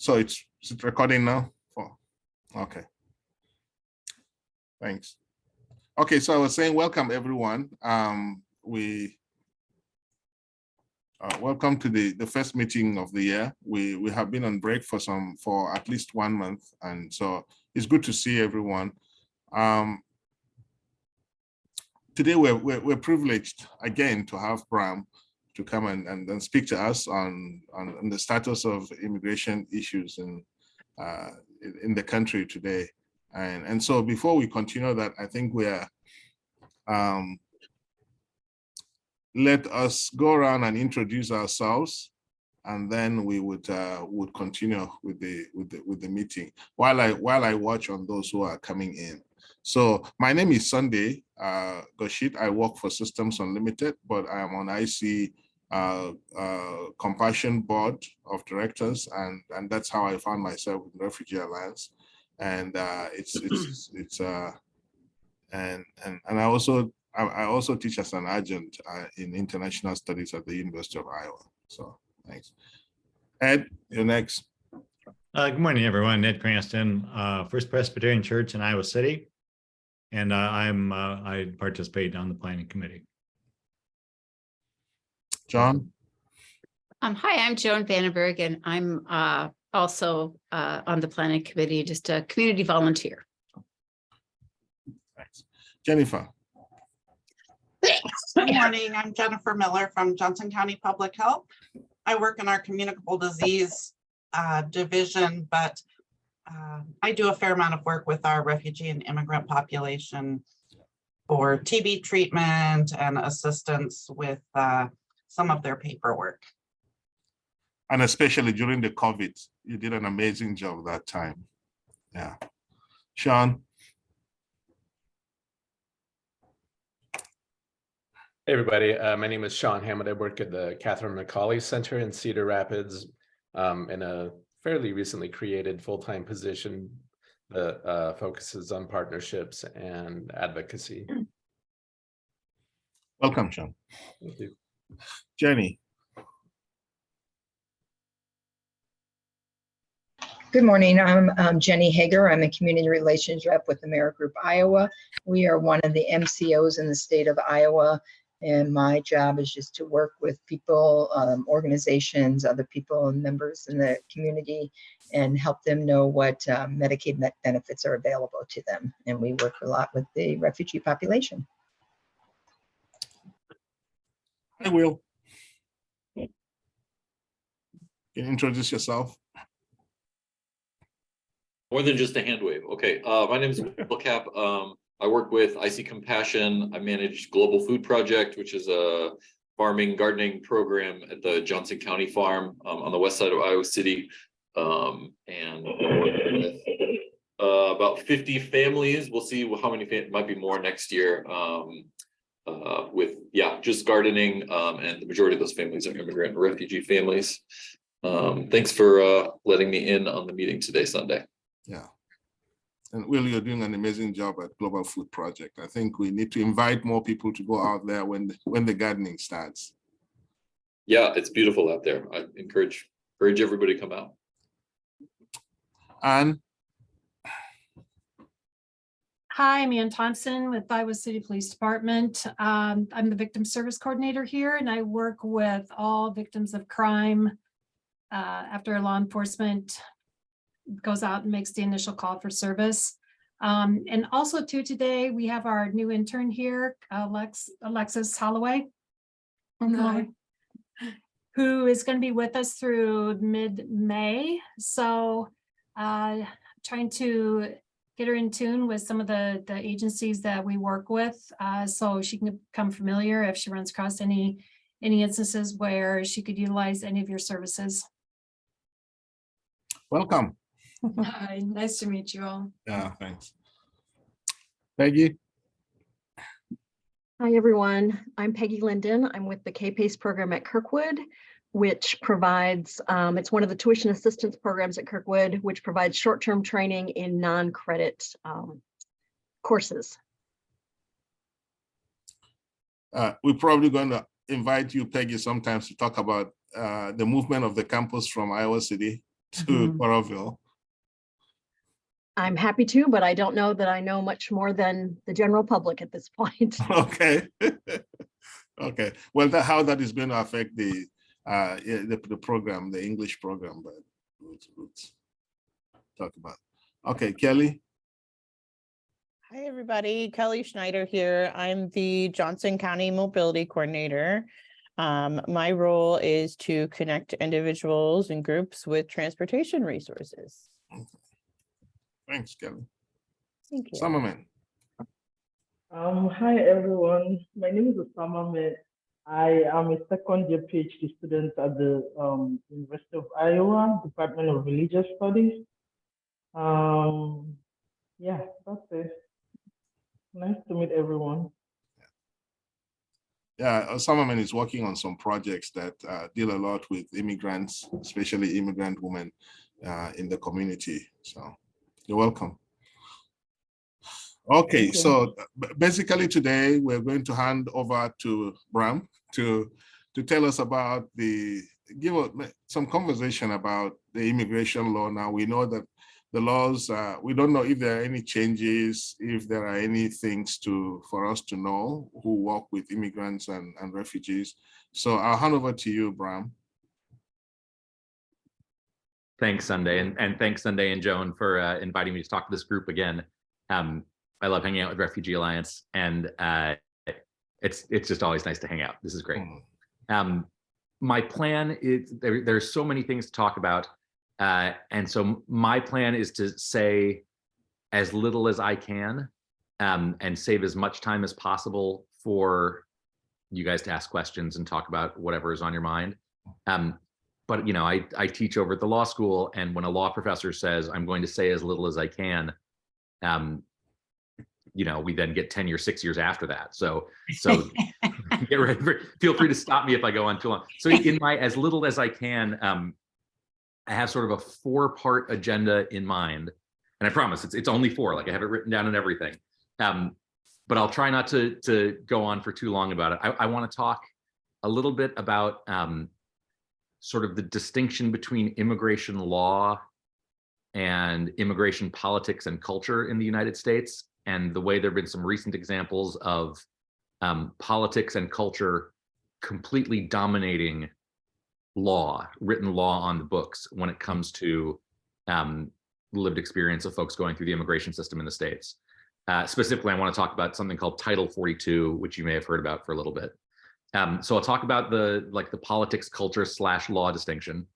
So is it recording now? Oh, okay. Thanks. Okay, so I was saying welcome everyone. Welcome to the first meeting of the year. We have been on break for at least 1 month, and so it's good to see everyone. Today we're privileged again to have Bram to come and speak to us on the status of immigration issues in the country today. And so before we continue that, I think we're let us go around and introduce ourselves, and then we would continue with the meeting while I watch on those who are coming in. So my name is Sunday Goshit. I work for Systems Unlimited, but I am on IC Compassion Board of Directors, and that's how I found myself with Refugee Alliance. And and I also teach as an adjunct in international studies at the University of Iowa. So thanks. Ed, you're next. Good morning, everyone. Ed Cranston, First Presbyterian Church in Iowa City, and I participate on the planning committee. John. Hi, I'm Joan Vandenberg, and I'm also on the planning committee, just a community volunteer. Thanks. Jennifer. Good morning, I'm Jennifer Miller from Johnson County Public Health. I work in our communicable disease division, but I do a fair amount of work with our refugee and immigrant population for TB treatment and assistance with some of their paperwork. And especially during the COVID, you did an amazing job that time. Yeah. Sean. Hey everybody, my name is Sean Hammond. I work at the Catherine McCauley Center in Cedar Rapids in a fairly recently created full-time position that focuses on partnerships and advocacy. Welcome, Sean. Thank you. Jenny. Good morning, I'm Jenny Hager. I'm a community relations rep with AmeriGroup Iowa. We are one of the MCOs in the state of Iowa, and my job is just to work with people, organizations, other people and members in the community, and help them know what Medicaid benefits are available to them. And we work a lot with the refugee population. I will. Can you introduce yourself? More than just a hand wave. Okay, my name is Will Cap. I work with IC Compassion. I manage Global Food Project, which is a farming gardening program at the Johnson County Farm on the west side of Iowa City. And with about 50 families. We'll see how many might be more next year. With just gardening, and the majority of those families are immigrant and refugee families. Thanks for letting me in on the meeting today, Sunday. Yeah. And Will, you're doing an amazing job at Global Food Project. I think we need to invite more people to go out there when the gardening starts. Yeah, it's beautiful out there. I encourage everybody to come out. Anne. Hi, I'm Ann Thompson with Iowa City Police Department. I'm the victim service coordinator here, and I work with all victims of crime after law enforcement goes out and makes the initial call for service. And also too, today we have our new intern here, Alexis Holloway, who is going to be with us through mid-May. So trying to get her in tune with some of the agencies that we work with, so she can become familiar if she runs across any instances where she could utilize any of your services. Welcome. Hi, nice to meet you all. Yeah, thanks. Peggy. Hi, everyone. I'm Peggy Linden. I'm with the K-PACE program at Kirkwood, which provides, it's one of the tuition assistance programs at Kirkwood, which provides short-term training in non-credit courses. We're probably going to invite you, Peggy, sometimes to talk about the movement of the campus from Iowa City to Mhm. Coralville. I'm happy to, but I don't know that I know much more than the general public at this point. Okay. Okay. Well, how that is going to affect the program, the English program, but we'll talk about. Okay, Kelly. Hi, everybody. Kelly Schneider here. I'm the Johnson County Mobility Coordinator. My role is to connect individuals and groups with transportation resources. Okay. Thanks, Kelly. Thank you. Summerman. Hi everyone. My name is Osama Ahmed. I am a second year PhD student at the University of Iowa, Department of Religious Studies. Yeah, that's it. Nice to meet everyone. Yeah, Summerman is working on some projects that deal a lot with immigrants, especially immigrant women in the community. So you're welcome. Okay, so basically today we're going to hand over to Bram to tell us about give some conversation about the immigration law. Now we know that the laws, we don't know if there are any changes, if there are any things for us to know who work with immigrants and refugees. So I'll hand over to you, Bram. Thanks, Sunday, and thanks, Sunday and Joan, for inviting me to talk to this group again. I love hanging out with Refugee Alliance, and it's just always nice to hang out. This is great. My plan is there's so many things to talk about, and so my plan is to say as little as I can, and save as much time as possible for you guys to ask questions and talk about whatever is on your mind. But you know, I teach over at the law school, and when a law professor says I'm going to say as little as I can, you know, we then get tenure 6 years after that. So get ready feel free to stop me if I go on too long. So in my as little as I can, I have sort of a 4-part agenda in mind, and I promise it's only 4. Like I have it written down and everything. But I'll try not to go on for too long about it. I want to talk a little bit about sort of the distinction between immigration law and immigration politics and culture in the United States, and the way there have been some recent examples of politics and culture completely dominating law, written law on the books when it comes to lived experience of folks going through the immigration system in the States. Specifically, I want to talk about something called Title 42, which you may have heard about for a little bit. So I'll talk about the politics, culture / law distinction.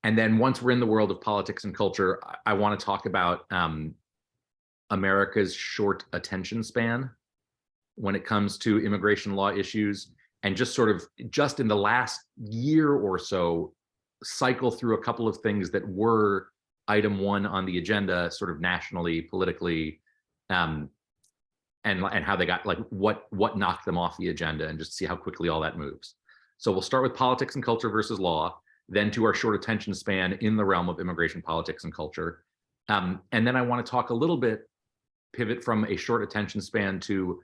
And then once we're in the world of politics and culture, I want to talk about America's short attention span when it comes to immigration law issues, and just sort of just in the last year or so, cycle through a couple of things that were item 1 on the agenda, sort of nationally, politically, and how they got, like, what knocked them off the agenda, and just see how quickly all that moves. So we'll start with politics and culture versus law, then to our short attention span in the realm of immigration politics and culture. And then I want to talk a little bit, pivot from a short attention span to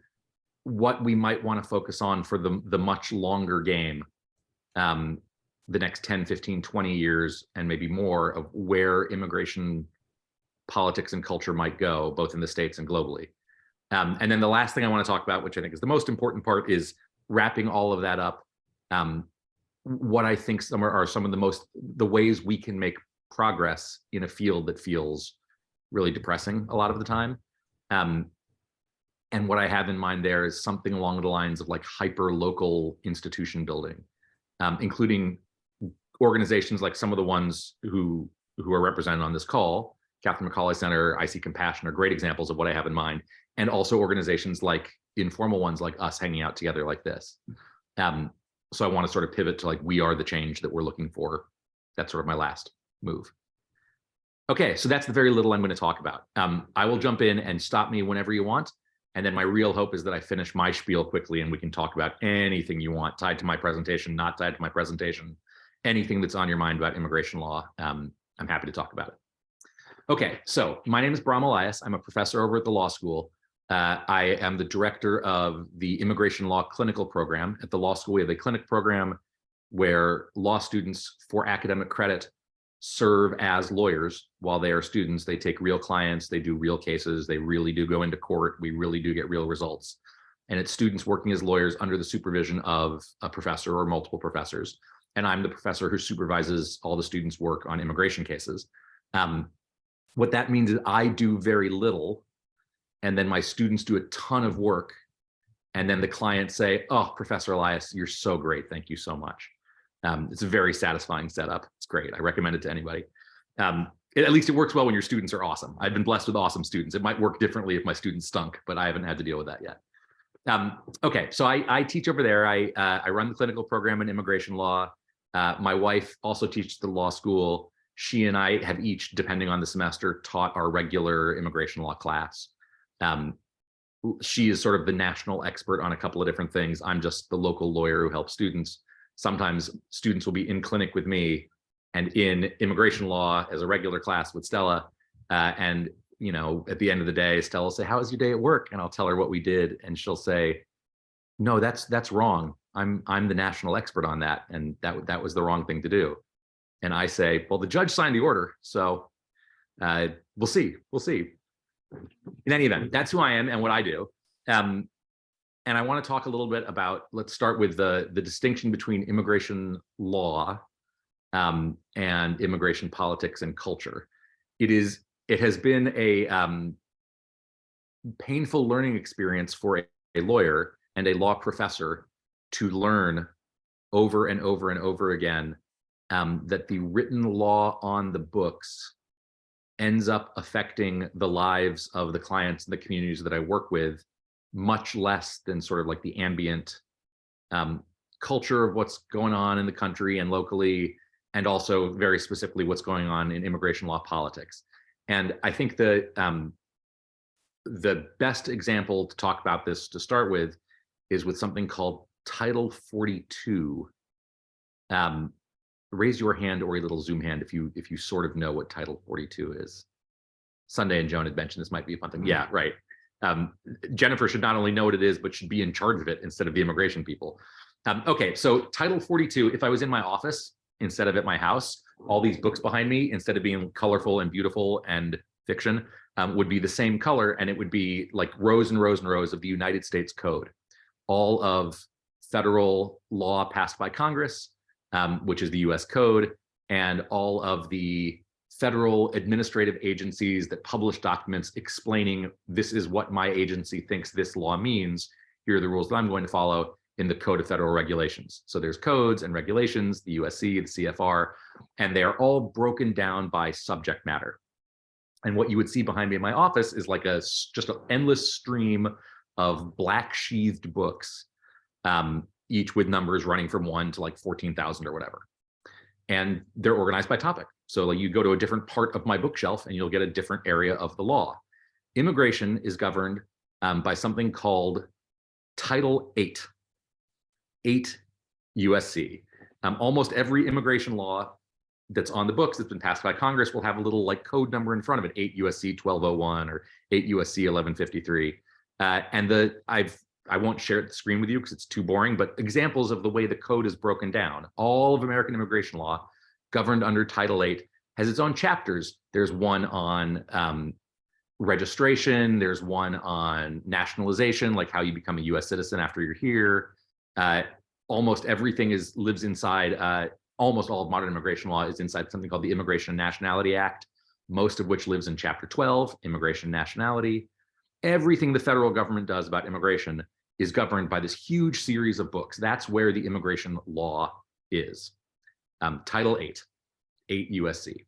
what we might want to focus on for the much longer game, the next 10, 15, 20 years, and maybe more, of where immigration politics and culture might go, both in the States and globally. And then the last thing I want to talk about, which I think is the most important part, is wrapping all of that up. What I think are some of the ways we can make progress in a field that feels really depressing a lot of the time. And what I have in mind there is something along the lines of like hyper local institution building, including organizations like some of the ones who are represented on this call. Catherine McCauley Center, IC Compassion are great examples of what I have in mind, and also organizations like informal ones like us hanging out together like this. So I want to sort of pivot to like, we are the change that we're looking for. That's sort of my last move. Okay, so that's the very little I'm going to talk about. I will jump in and stop me whenever you want. And then my real hope is that I finish my spiel quickly and we can talk about anything you want tied to my presentation, not tied to my presentation, anything that's on your mind about immigration law. I'm happy to talk about it. Okay, so my name is Bram Elias. I'm a professor over at the law school. I am the director of the immigration law clinical program. At the law school, we have a clinic program where law students, for academic credit, serve as lawyers while they are students. They take real clients, they do real cases, they really do go into court, we really do get real results. And it's students working as lawyers under the supervision of a professor or multiple professors. And I'm the professor who supervises all the students' work on immigration cases. What that means is I do very little, and then my students do a ton of work. And then the clients say, oh, Professor Elias, you're so great. Thank you so much. It's a very satisfying setup. It's great. I recommend it to anybody. At least it works well when your students are awesome. I've been blessed with awesome students. It might work differently if my students stunk, but I haven't had to deal with that yet. Okay, so I teach over there. I run the clinical program in immigration law. My wife also teaches the law school. She and I have each, depending on the semester, taught our regular immigration law class. She is sort of the national expert on a couple of different things. I'm just the local lawyer who helps students. Sometimes students will be in clinic with me and in immigration law as a regular class with Stella. And you know, at the end of the day, Stella will say, how was your day at work? And I'll tell her what we did. And she'll say, no, that's wrong. I'm the national expert on that. And that was the wrong thing to do. And I say, well, the judge signed the order. So we'll see. In any event, that's who I am and what I do. And I want to talk a little bit about, let's start with the distinction between immigration law and immigration politics and culture. It has been a painful learning experience for a lawyer and a law professor to learn over and over and over again that the written law on the books ends up affecting the lives of the clients and the communities that I work with much less than sort of like the ambient culture of what's going on in the country and locally, and also very specifically what's going on in immigration law politics. And I think the best example to talk about this to start with is with something called Title 42. Raise your hand or a little Zoom hand if you sort of know what Title 42 is. Sunday and Joan had mentioned this might be a fun thing. Yeah, right. Jennifer should not only know what it is, but should be in charge of it instead of the immigration people. Okay, so Title 42, if I was in my office instead of at my house, all these books behind me, instead of being colorful and beautiful and fiction, would be the same color, and it would be like rows and rows and rows of the United States Code. All of federal law passed by Congress, which is the US Code, and all of the federal administrative agencies that publish documents explaining this is what my agency thinks this law means. Here are the rules that I'm going to follow in the Code of Federal Regulations. So there's codes and regulations, the USC, the CFR, and they are all broken down by subject matter. And what you would see behind me in my office is like just an endless stream of black sheathed books, each with numbers running from 1 to like 14,000 or whatever. And they're organized by topic. So like you go to a different part of my bookshelf and you'll get a different area of the law. Immigration is governed by something called Title 8 USC. Almost every immigration law that's on the books that's been passed by Congress will have a little like code number in front of it, 8 USC 1201 or 8 USC 1153. And I won't share the screen with you because it's too boring, but examples of the way the code is broken down. All of American immigration law governed under Title 8 has its own chapters. There's one on registration. There's one on nationalization, like how you become a US citizen after you're here. Almost everything lives inside, almost all of modern immigration law is inside something called the Immigration and Nationality Act, most of which lives in Chapter 12, Immigration and Nationality. Everything the federal government does about immigration is governed by this huge series of books. That's where the immigration law is. Title 8 USC.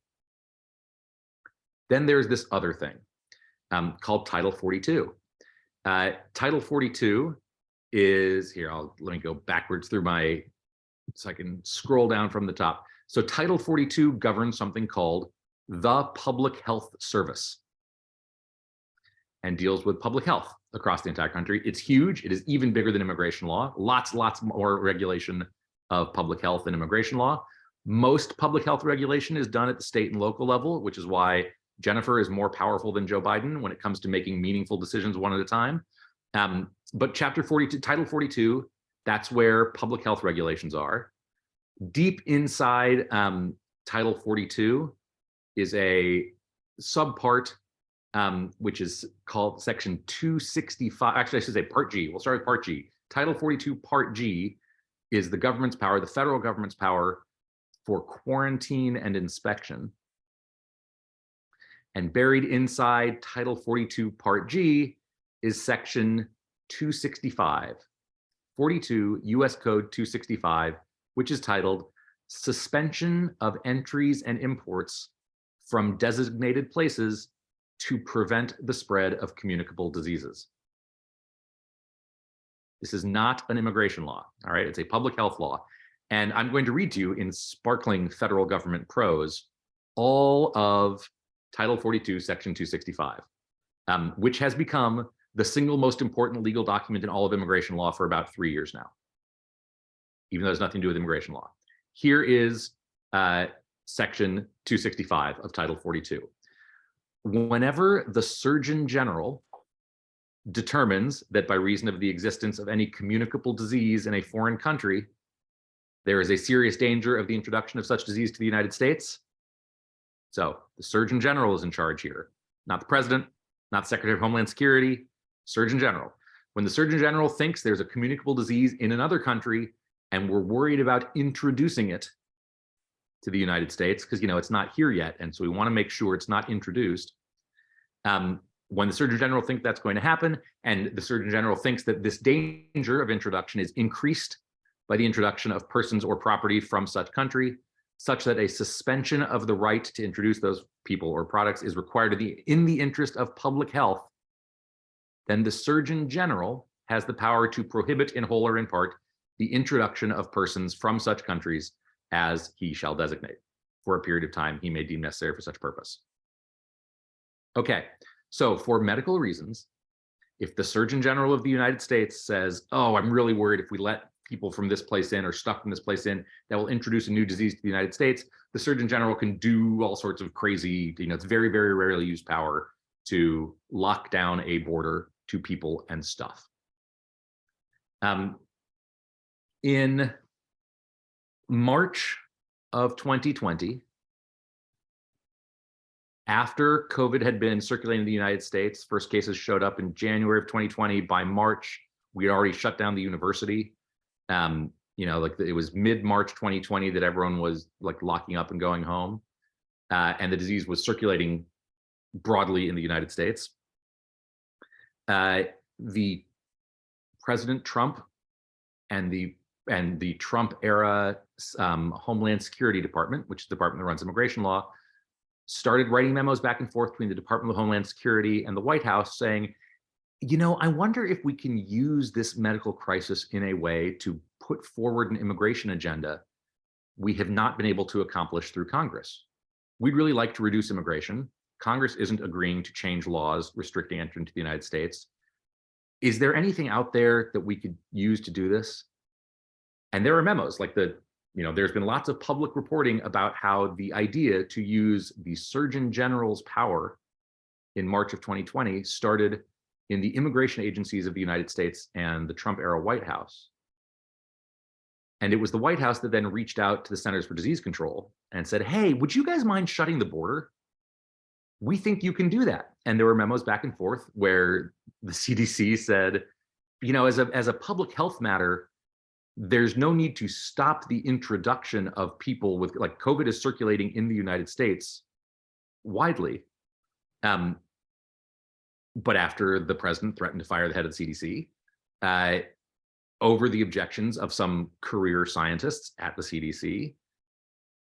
Then there's this other thing called Title 42. Title 42 is here. Let me go backwards through so I can scroll down from the top. So Title 42 governs something called the Public Health Service and deals with public health across the entire country. It's huge. It is even bigger than immigration law. Lots more regulation of public health than immigration law. Most public health regulation is done at the state and local level, which is why Jennifer is more powerful than Joe Biden when it comes to making meaningful decisions one at a time. But Chapter 42, Title 42, that's where public health regulations are. Deep inside Title 42 is a subpart, which is called Section 265. Actually, I should say Part G. We'll start with Part G. Title 42, Part G is the government's power, the federal government's power for quarantine and inspection. And buried inside Title 42, Part G is Section 265, 42 U.S. Code 265, which is titled Suspension of Entries and Imports from Designated Places to Prevent the Spread of Communicable Diseases. This is not an immigration law, all right? It's a public health law. And I'm going to read to you in sparkling federal government prose all of Title 42, Section 265, which has become the single most important legal document in all of immigration law for about 3 years now, even though it has nothing to do with immigration law. Here is Section 265 of Title 42. Whenever the Surgeon General determines that by reason of the existence of any communicable disease in a foreign country, there is a serious danger of the introduction of such disease to the United States. So the Surgeon General is in charge here, not the President, not the Secretary of Homeland Security, Surgeon General. When the Surgeon General thinks there's a communicable disease in another country and we're worried about introducing it to the United States, because it's not here yet, and so we want to make sure it's not introduced. When the Surgeon General thinks that's going to happen, and the Surgeon General thinks that this danger of introduction is increased by the introduction of persons or property from such country, such that a suspension of the right to introduce those people or products is required in the interest of public health, then the Surgeon General has the power to prohibit in whole or in part the introduction of persons from such countries as he shall designate for a period of time he may deem necessary for such purpose. Okay, so for medical reasons, if the Surgeon General of the United States says, oh, I'm really worried if we let people from this place in or stuff from this place in that will introduce a new disease to the United States, the Surgeon General can do all sorts of crazy, it's very, very rarely used power to lock down a border to people and stuff. In March of 2020, after COVID had been circulating in the United States, first cases showed up in January of 2020. By March, we had already shut down the university. It was mid-March 2020 that everyone was locking up and going home. And the disease was circulating broadly in the United States. The President Trump and the Trump era Homeland Security Department, which is the department that runs immigration law, started writing memos back and forth between the Department of Homeland Security and the White House saying, I wonder if we can use this medical crisis in a way to put forward an immigration agenda we have not been able to accomplish through Congress. We'd really like to reduce immigration. Congress isn't agreeing to change laws restricting entry into the United States. Is there anything out there that we could use to do this? And there are memos there's been lots of public reporting about how the idea to use the Surgeon General's power in March of 2020 started in the immigration agencies of the United States and the Trump era White House. And it was the White House that then reached out to the Centers for Disease Control and said, hey, would you guys mind shutting the border? We think you can do that. And there were memos back and forth where the CDC said, as a public health matter, there's no need to stop the introduction of people with COVID is circulating in the United States widely. But after the president threatened to fire the head of the CDC, over the objections of some career scientists at the CDC,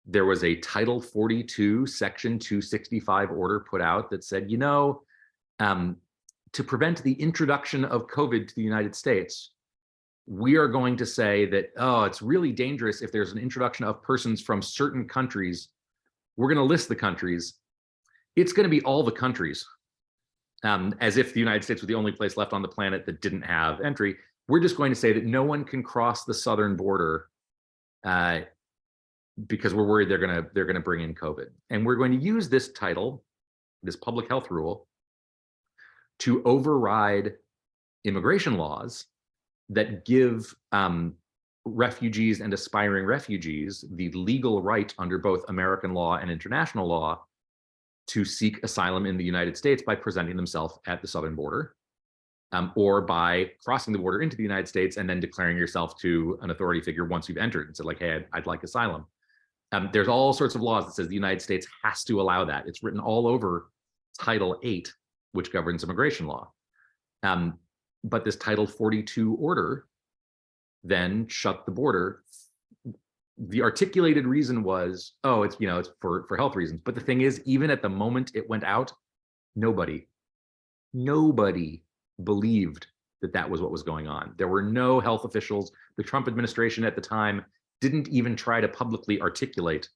there was a Title 42, Section 265 order put out that said, to prevent the introduction of COVID to the United States, we are going to say that, it's really dangerous if there's an introduction of persons from certain countries. We're going to list the countries. It's going to be all the countries, as if the United States was the only place left on the planet that didn't have entry. We're just going to say that no one can cross the southern border because we're worried they're going to bring in COVID. And we're going to use this title, this public health rule, to override immigration laws that give refugees and aspiring refugees the legal right under both American law and international law to seek asylum in the United States by presenting themselves at the southern border, or by crossing the border into the United States and then declaring yourself to an authority figure once you've entered and said, like, hey, I'd like asylum. There's all sorts of laws that says the United States has to allow that. It's written all over Title 8, which governs immigration law. But this Title 42 order then shut the border. The articulated reason was, oh, it's, you know, it's for health reasons. But the thing is, even at the moment it went out, nobody believed that that was what was going on. There were no health officials. The Trump administration at the time didn't even try to publicly articulate,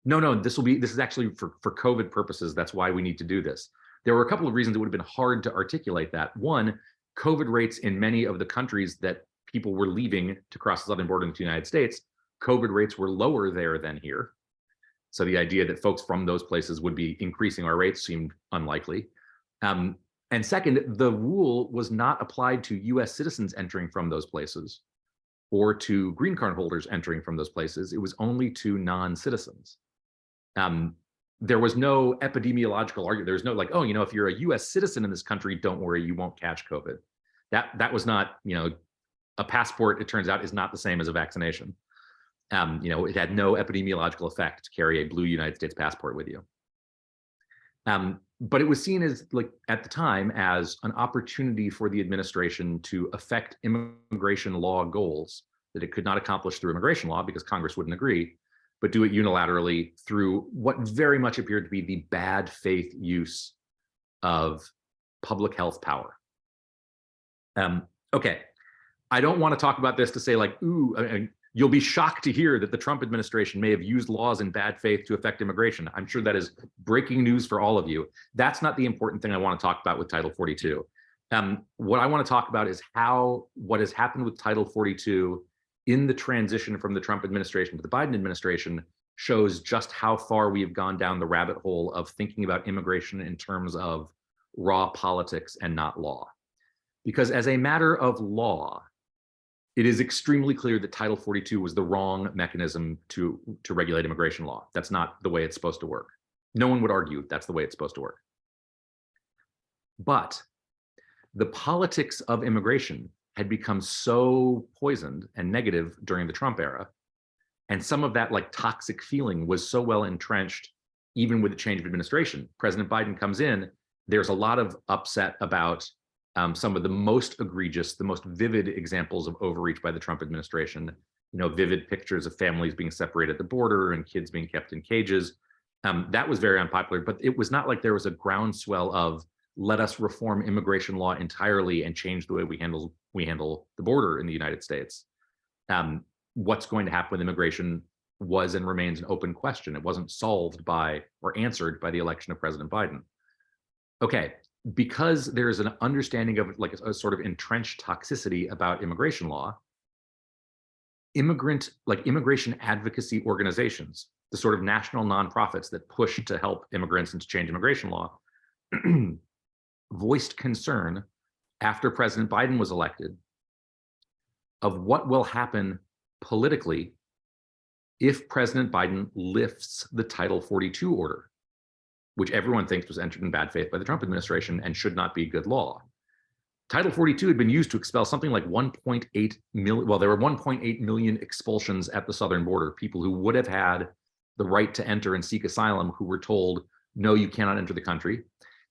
no, this is actually for COVID purposes. That's why we need to do this. There were a couple of reasons it would have been hard to articulate that. One, COVID rates in many of the countries that people were leaving to cross the southern border into the United States, COVID rates were lower there than here. So the idea that folks from those places would be increasing our rates seemed unlikely. And second, the rule was not applied to US citizens entering from those places or to green card holders entering from those places. It was only to non-citizens. There was no epidemiological argument. There was no like, oh, you know, if you're a US citizen in this country, don't worry, you won't catch COVID. That was not, you know, a passport, it turns out, is not the same as a vaccination. You know, it had no epidemiological effect to carry a blue United States passport with you. But it was seen as, like, at the time, as an opportunity for the administration to affect immigration law goals that it could not accomplish through immigration law because Congress wouldn't agree, but do it unilaterally through what very much appeared to be the bad faith use of public health power. Okay, I don't want to talk about this to say like, ooh, you'll be shocked to hear that the Trump administration may have used laws in bad faith to affect immigration. I'm sure that is breaking news for all of you. That's not the important thing I want to talk about with Title 42. What I want to talk about is how what has happened with Title 42 in the transition from the Trump administration to the Biden administration shows just how far we have gone down the rabbit hole of thinking about immigration in terms of raw politics and not law. Because as a matter of law, it is extremely clear that Title 42 was the wrong mechanism to regulate immigration law. That's not the way it's supposed to work. No one would argue that's the way it's supposed to work. But the politics of immigration had become so poisoned and negative during the Trump era, and some of that like toxic feeling was so well entrenched, even with the change of administration. President Biden comes in, there's a lot of upset about some of the most egregious, the most vivid examples of overreach by the Trump administration. You know, vivid pictures of families being separated at the border and kids being kept in cages. That was very unpopular, but it was not like there was a groundswell of let us reform immigration law entirely and change the way we handle the border in the United States. What's going to happen with immigration was and remains an open question. It wasn't solved by or answered by the election of President Biden. Okay, because there's an understanding of like a sort of entrenched toxicity about immigration law, immigration advocacy organizations, the sort of national nonprofits that push to help immigrants and to change immigration law, voiced concern after President Biden was elected of what will happen politically if President Biden lifts the Title 42 order, which everyone thinks was entered in bad faith by the Trump administration and should not be good law. Title 42 had been used to expel something like 1.8 million, well, there were 1.8 million expulsions at the southern border, people who would have had the right to enter and seek asylum who were told, no, you cannot enter the country.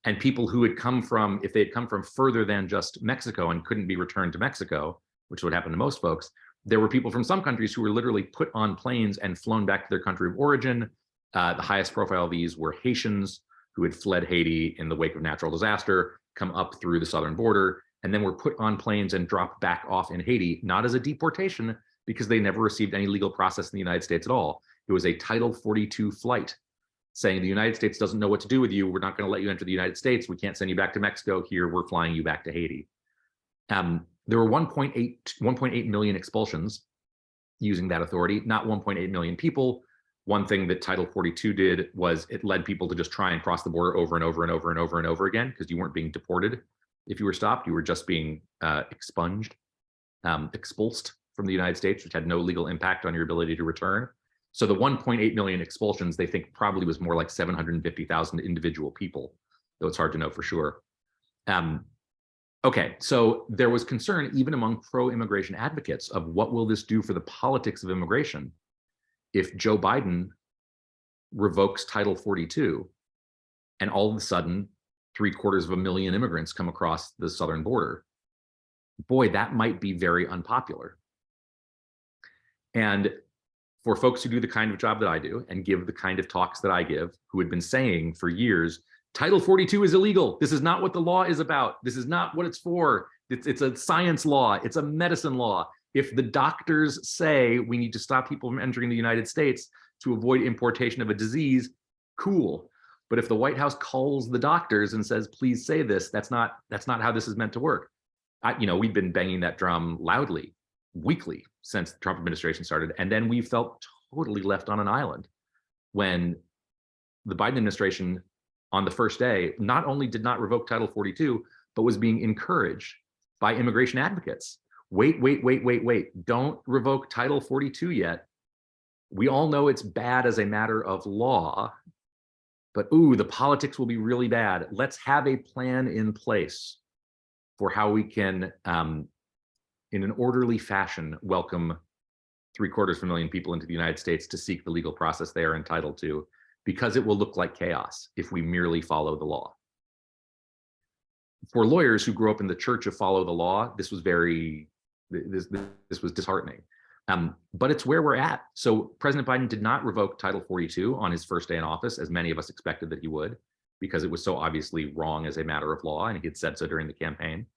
And people who had come from, if they had come from further than just Mexico and couldn't be returned to Mexico, which would happen to most folks, there were people from some countries who were literally put on planes and flown back to their country of origin. The highest profile of these were Haitians who had fled Haiti in the wake of natural disaster, come up through the southern border, and then were put on planes and dropped back off in Haiti, not as a deportation, because they never received any legal process in the United States at all. It was a Title 42 flight saying the United States doesn't know what to do with you. We're not going to let you enter the United States. We can't send you back to Mexico. Here, we're flying you back to Haiti. There were 1.8 million expulsions using that authority, not 1.8 million people. One thing that Title 42 did was it led people to just try and cross the border over and over and over and over and over again, because you weren't being deported if you were stopped. You were just being expulsed, from the United States, which had no legal impact on your ability to return. So the 1.8 million expulsions, they think probably was more like 750,000 individual people, though it's hard to know for sure. Okay, so there was concern even among pro-immigration advocates of what will this do for the politics of immigration if Joe Biden revokes Title 42 and all of a sudden 750,000 immigrants come across the southern border. Boy, that might be very unpopular. And for folks who do the kind of job that I do and give the kind of talks that I give, who had been saying for years, Title 42 is illegal. This is not what the law is about. This is not what it's for. It's a science law. It's a medicine law. If the doctors say we need to stop people from entering the United States to avoid importation of a disease, cool. But if the White House calls the doctors and says, please say this, that's not how this is meant to work. We've been banging that drum loudly, weekly, since the Trump administration started. And then we felt totally left on an island when the Biden administration on the first day not only did not revoke Title 42, but was being encouraged by immigration advocates. Wait. Don't revoke Title 42 yet. We all know it's bad as a matter of law, but ooh, the politics will be really bad. Let's have a plan in place for how we can, in an orderly fashion, welcome 750,000 people into the United States to seek the legal process they are entitled to, because it will look like chaos if we merely follow the law. For lawyers who grew up in the church of follow the law, this was this was disheartening. But it's where we're at. So President Biden did not revoke Title 42 on his first day in office, as many of us expected that he would, because it was so obviously wrong as a matter of law, and he had said so during the campaign.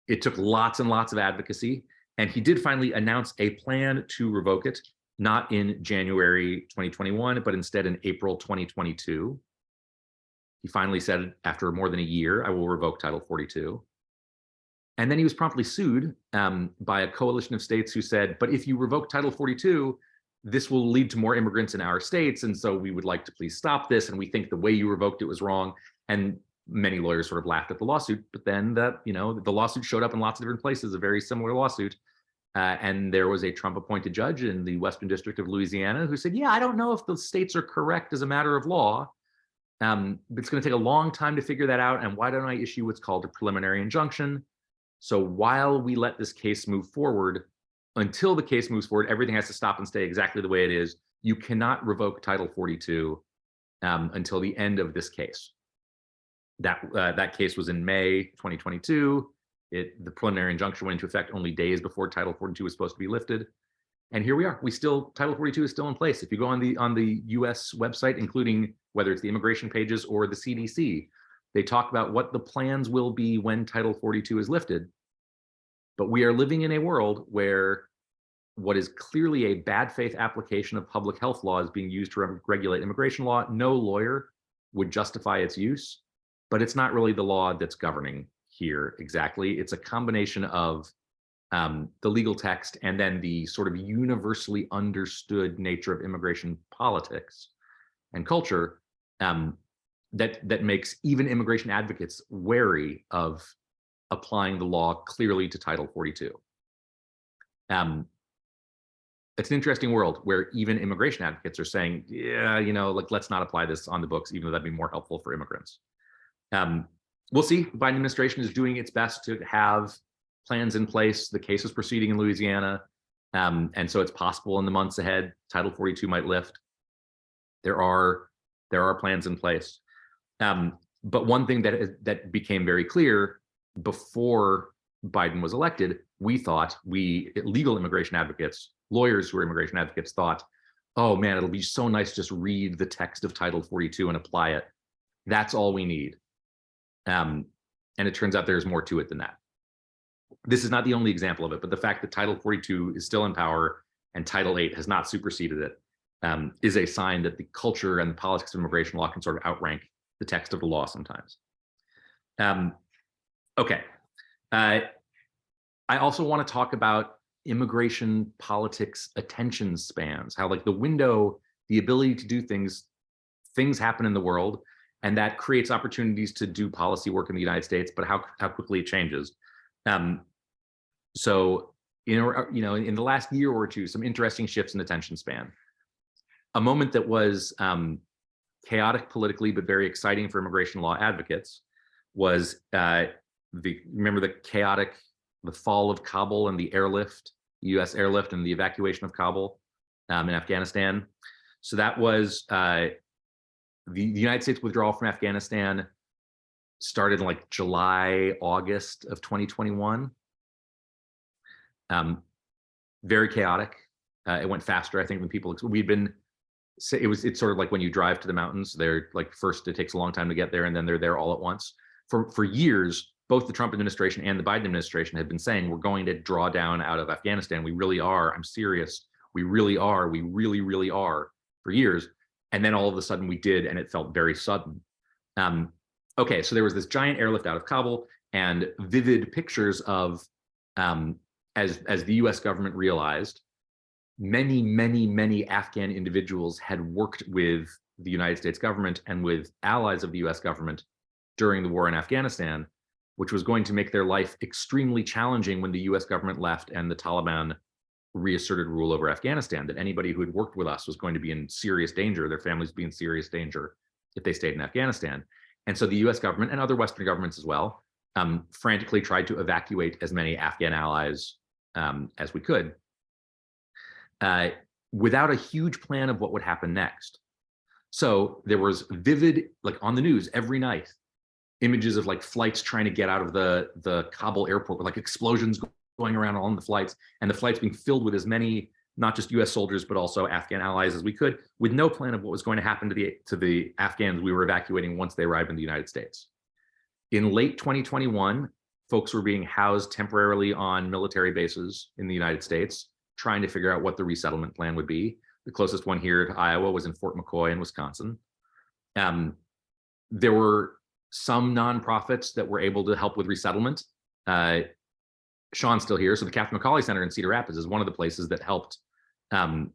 It took lots and lots of advocacy, and he did finally announce a plan to revoke it, not in January 2021, but instead in April 2022. He finally said, after more than a year, I will revoke Title 42. And then he was promptly sued by a coalition of states who said, but if you revoke Title 42, this will lead to more immigrants in our states. And so we would like to please stop this. And we think the way you revoked it was wrong. And many lawyers sort of laughed at the lawsuit, but then the lawsuit showed up in lots of different places, a very similar lawsuit. And there was a Trump appointed judge in the Western District of Louisiana who said, yeah, I don't know if the states are correct as a matter of law. But it's going to take a long time to figure that out. And why don't I issue what's called a preliminary injunction? So while we let this case move forward, until the case moves forward, everything has to stop and stay exactly the way it is. You cannot revoke Title 42 until the end of this case. That case was in May 2022. The preliminary injunction went into effect only days before Title 42 was supposed to be lifted. And here we are. Title 42 is still in place. If you go on the US website, including whether it's the immigration pages or the CDC, they talk about what the plans will be when Title 42 is lifted. But we are living in a world where what is clearly a bad faith application of public health law is being used to regulate immigration law. No lawyer would justify its use, but it's not really the law that's governing here exactly. It's a combination of the legal text and then the sort of universally understood nature of immigration politics and culture that makes even immigration advocates wary of applying the law clearly to Title 42. It's an interesting world where even immigration advocates are saying, yeah, let's not apply this on the books, even though that'd be more helpful for immigrants. We'll see. The Biden administration is doing its best to have plans in place. The case is proceeding in Louisiana. And so it's possible in the months ahead, Title 42 might lift. There are plans in place. But one thing that became very clear before Biden was elected, legal immigration advocates, lawyers who are immigration advocates thought, oh man, it'll be so nice to just read the text of Title 42 and apply it. That's all we need. And it turns out there's more to it than that. This is not the only example of it, but the fact that Title 42 is still in power and Title 8 has not superseded it is a sign that the culture and the politics of immigration law can sort of outrank the text of the law sometimes. Okay. I also want to talk about immigration politics attention spans, how like the ability to do things happen in the world, and that creates opportunities to do policy work in the United States, but how quickly it changes. So in the last year or two, some interesting shifts in attention span. A moment that was chaotic politically, but very exciting for immigration law advocates was remember the fall of Kabul and the airlift, US airlift and the evacuation of Kabul in Afghanistan. So that was the United States withdrawal from Afghanistan started in like July, August of 2021. Very chaotic. It went faster, I think, than people. It's sort of like when you drive to the mountains. They're like, first it takes a long time to get there, and then they're there all at once. For years, both the Trump administration and the Biden administration had been saying, we're going to draw down out of Afghanistan. We really are. I'm serious. We really are. We really, really are, for years. And then all of a sudden we did, and it felt very sudden. Okay, so there was this giant airlift out of Kabul, and vivid pictures of, as the US government realized, many, many, many Afghan individuals had worked with the United States government and with allies of the US government during the war in Afghanistan, which was going to make their life extremely challenging when the US government left and the Taliban reasserted rule over Afghanistan, that anybody who had worked with us was going to be in serious danger, their families be in serious danger if they stayed in Afghanistan. And so the US government and other Western governments as well frantically tried to evacuate as many Afghan allies as we could, without a huge plan of what would happen next. So there was vivid, like on the news every night, images of like flights trying to get out of the Kabul airport with like explosions going around on the flights, and the flights being filled with as many, not just US soldiers, but also Afghan allies as we could, with no plan of what was going to happen to the Afghans we were evacuating once they arrived in the United States. In late 2021, folks were being housed temporarily on military bases in the United States, trying to figure out what the resettlement plan would be. The closest one here to Iowa was in Fort McCoy in Wisconsin. There were some nonprofits that were able to help with resettlement. Sean's still here. So the Catherine McCauley Center in Cedar Rapids is one of the places that helped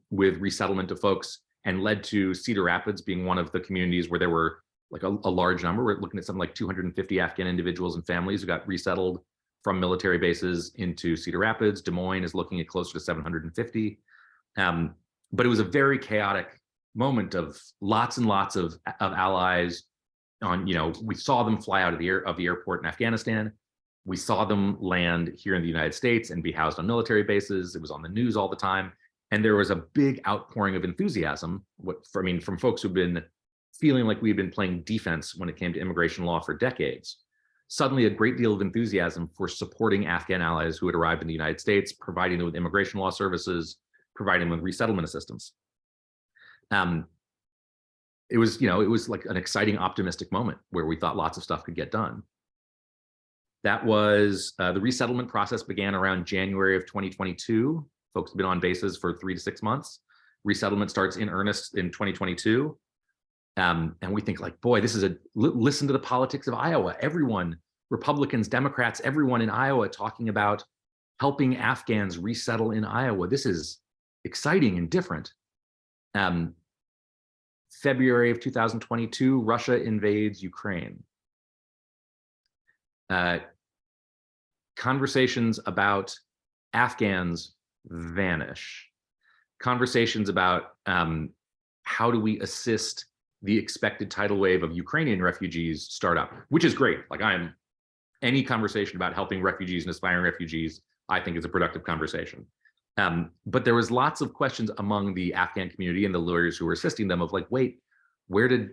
with resettlement of folks, and led to Cedar Rapids being one of the communities where there were like a large number. We're looking at something like 250 Afghan individuals and families who got resettled from military bases into Cedar Rapids. Des Moines is looking at closer to 750. But it was a very chaotic moment of lots and lots of allies on, we saw them fly out of the airport in Afghanistan. We saw them land here in the United States and be housed on military bases. It was on the news all the time. And there was a big outpouring of enthusiasm from folks who've been feeling like we've been playing defense when it came to immigration law for decades. Suddenly a great deal of enthusiasm for supporting Afghan allies who had arrived in the United States, providing them with immigration law services, providing them with resettlement assistance. It was like an exciting, optimistic moment where we thought lots of stuff could get done. That was, the resettlement process began around January of 2022. Folks have been on bases for 3 to 6 months. Resettlement starts in earnest in 2022. And we think like, boy, this is listen to the politics of Iowa. Everyone, Republicans, Democrats, everyone in Iowa talking about helping Afghans resettle in Iowa. This is exciting and different. February of 2022, Russia invades Ukraine. Conversations about Afghans vanish. Conversations about how do we assist the expected tidal wave of Ukrainian refugees start up, which is great. Like any conversation about helping refugees and aspiring refugees, I think is a productive conversation. But there was lots of questions among the Afghan community and the lawyers who were assisting them of like, wait, where did,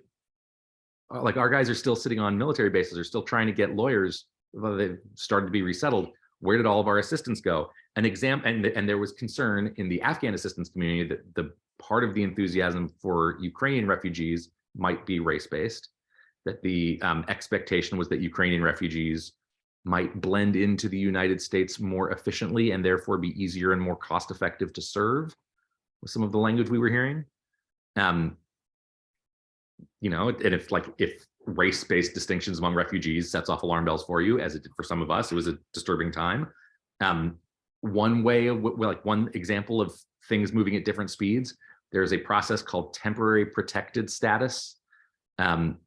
like our guys are still sitting on military bases, are still trying to get lawyers, they've started to be resettled. Where did all of our assistance go? And there was concern in the Afghan assistance community that the part of the enthusiasm for Ukrainian refugees might be race-based, that the expectation was that Ukrainian refugees might blend into the United States more efficiently and therefore be easier and more cost-effective to serve, with some of the language we were hearing. And if race-based distinctions among refugees sets off alarm bells for you, as it did for some of us, it was a disturbing time. One example of things moving at different speeds, there's a process called temporary protected status,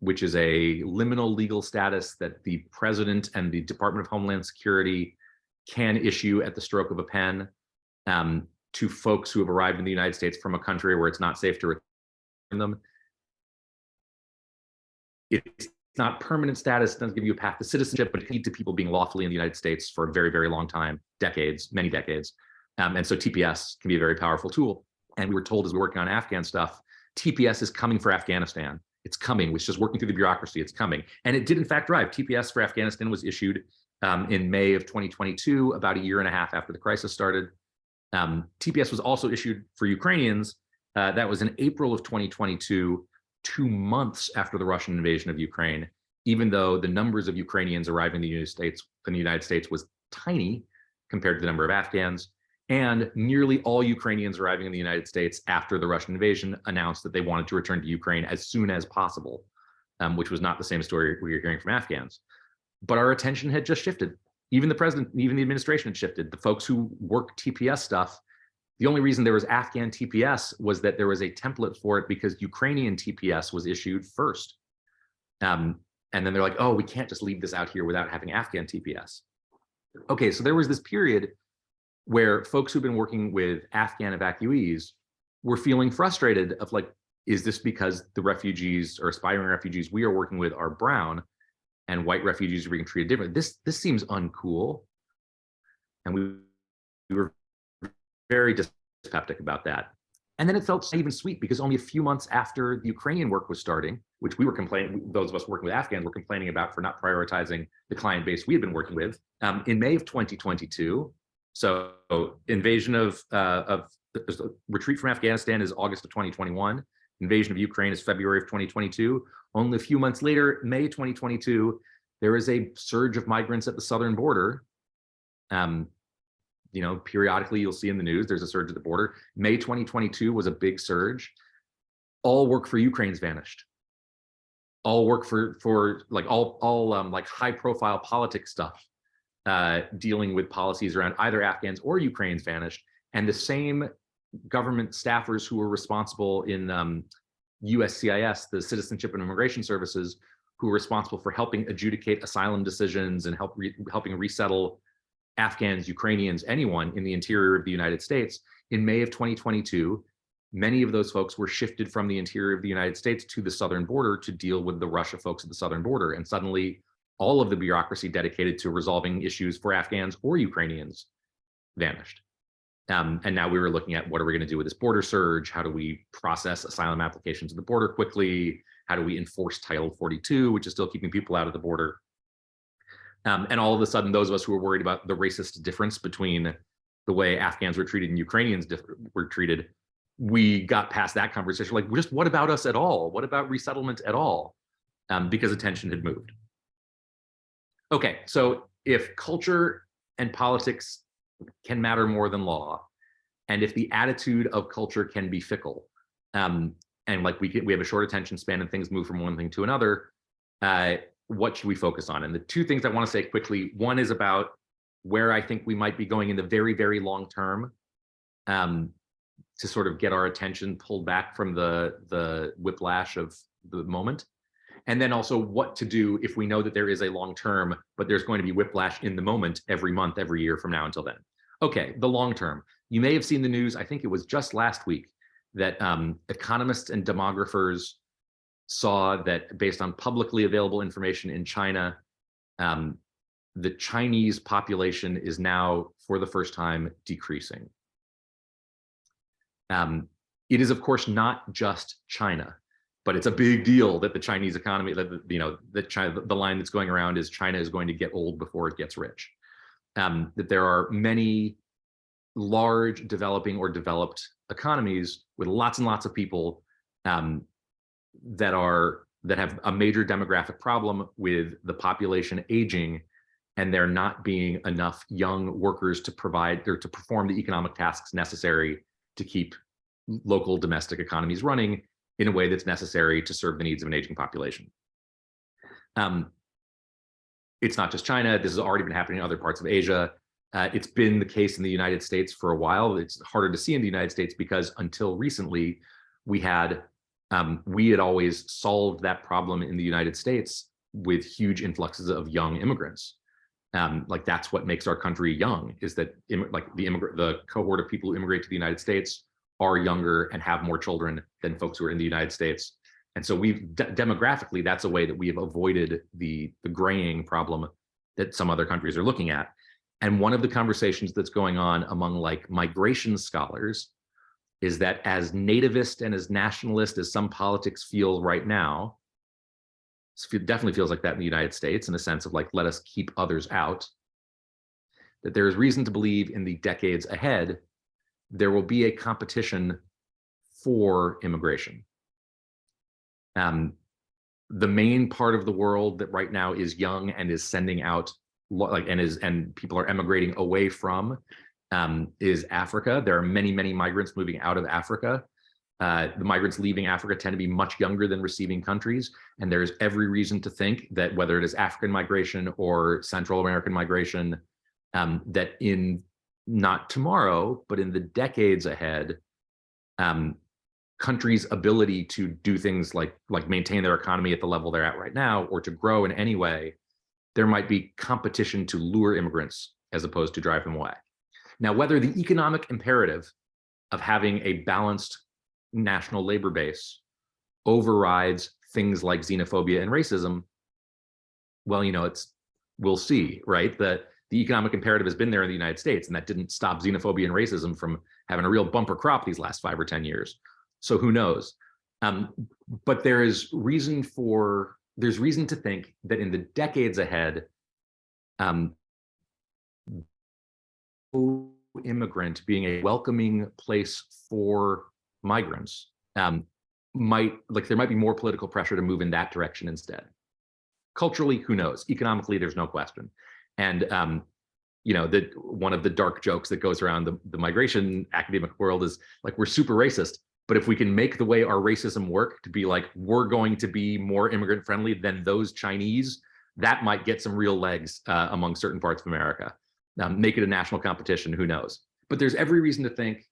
which is a liminal legal status that the president and the Department of Homeland Security can issue at the stroke of a pen to folks who have arrived in the United States from a country where it's not safe to return them. It's not permanent status, it doesn't give you a path to citizenship, but it can lead to people being lawfully in the United States for a very, very long time, decades, many decades. And so TPS can be a very powerful tool. And we were told as we were working on Afghan stuff, TPS is coming for Afghanistan. It's coming. It's just working through the bureaucracy. It's coming. And it did in fact arrive. TPS for Afghanistan was issued in May of 2022, about a year and a half after the crisis started. TPS was also issued for Ukrainians. That was in April of 2022, 2 months after the Russian invasion of Ukraine, even though the numbers of Ukrainians arriving in the United States was tiny compared to the number of Afghans. And nearly all Ukrainians arriving in the United States after the Russian invasion announced that they wanted to return to Ukraine as soon as possible, which was not the same story we were hearing from Afghans. But our attention had just shifted. Even the president, even the administration had shifted. The folks who work TPS stuff, the only reason there was Afghan TPS was that there was a template for it because Ukrainian TPS was issued first. And then they're like, oh, we can't just leave this out here without having Afghan TPS. Okay, so there was this period where folks who've been working with Afghan evacuees were feeling frustrated of like, is this because the refugees or aspiring refugees we are working with are brown and white refugees are being treated different? This seems uncool. And we were very dyspeptic about that. And then it felt even sweet because only a few months after the Ukrainian work was starting, which we were complaining, those of us working with Afghans were complaining about for not prioritizing the client base we had been working with, in May of 2022, so invasion of retreat from Afghanistan is August of 2021. Invasion of Ukraine is February of 2022. Only a few months later, May 2022, there is a surge of migrants at the southern border. You know, periodically you'll see in the news, there's a surge at the border. May 2022 was a big surge. All work for Ukraine's vanished. All work for like like high profile politics stuff. Dealing with policies around either Afghans or Ukrainians vanished, and the same government staffers who were responsible in USCIS, the Citizenship and Immigration Services, who were responsible for helping adjudicate asylum decisions and helping resettle Afghans, Ukrainians, anyone in the interior of the United States. In May of 2022, many of those folks were shifted from the interior of the United States to the southern border to deal with the Russia folks at the southern border, and suddenly all of the bureaucracy dedicated to resolving issues for Afghans or Ukrainians vanished. And now we were looking at what are we going to do with this border surge? How do we process asylum applications at the border quickly? How do we enforce Title 42, which is still keeping people out of the border? And all of a sudden, those of us who were worried about the racist difference between the way Afghans were treated and Ukrainians were treated, we got past that conversation. Like, just what about us at all? What about resettlement at all? Because attention had moved. Okay, so if culture and politics can matter more than law, and if the attitude of culture can be fickle, and like we have a short attention span and things move from one thing to another, what should we focus on? And the two things I want to say quickly, one is about where I think we might be going in the very, very long term, to sort of get our attention pulled back from the whiplash of the moment. And then also what to do if we know that there is a long term, but there's going to be whiplash in the moment every month, every year from now until then. Okay, the long term. You may have seen the news, I think it was just last week, that economists and demographers saw that based on publicly available information in China, the Chinese population is now, for the first time, decreasing. It is, of course, not just China. But it's a big deal that the Chinese economy, the line that's going around is China is going to get old before it gets rich. That there are many large developing or developed economies with lots and lots of people that have a major demographic problem with the population aging, and there not being enough young workers to provide or to perform the economic tasks necessary to keep local domestic economies running in a way that's necessary to serve the needs of an aging population. It's not just China. This has already been happening in other parts of Asia. It's been the case in the United States for a while. It's harder to see in the United States because until recently, we had always solved that problem in the United States with huge influxes of young immigrants. Like that's what makes our country young, is that the cohort of people who immigrate to the United States are younger and have more children than folks who are in the United States. And so demographically, that's a way that we have avoided the graying problem that some other countries are looking at. And one of the conversations that's going on among like migration scholars is that as nativist and as nationalist as some politics feel right now, it definitely feels like that in the United States, in a sense of like, let us keep others out, that there is reason to believe in the decades ahead, there will be a competition for immigration. The main part of the world that right now is young and is sending out and people are emigrating away from is Africa. There are many, many migrants moving out of Africa. The migrants leaving Africa tend to be much younger than receiving countries. And there's every reason to think that whether it is African migration or Central American migration, that in not tomorrow, but in the decades ahead, countries' ability to do things like maintain their economy at the level they're at right now, or to grow in any way, there might be competition to lure immigrants as opposed to drive them away. Now, whether the economic imperative of having a balanced national labor base overrides things like xenophobia and racism, well, we'll see, right? The economic imperative has been there in the United States, and that didn't stop xenophobia and racism from having a real bumper crop these last 5 or 10 years. So who knows? But there's reason to think that in the decades ahead, immigrant being a welcoming place for migrants there might be more political pressure to move in that direction instead. Culturally, who knows? Economically, there's no question. And one of the dark jokes that goes around the migration academic world is like, we're super racist, but if we can make the way our racism work to be like, we're going to be more immigrant friendly than those Chinese, that might get some real legs among certain parts of America. Make it a national competition, who knows? But there's every reason to think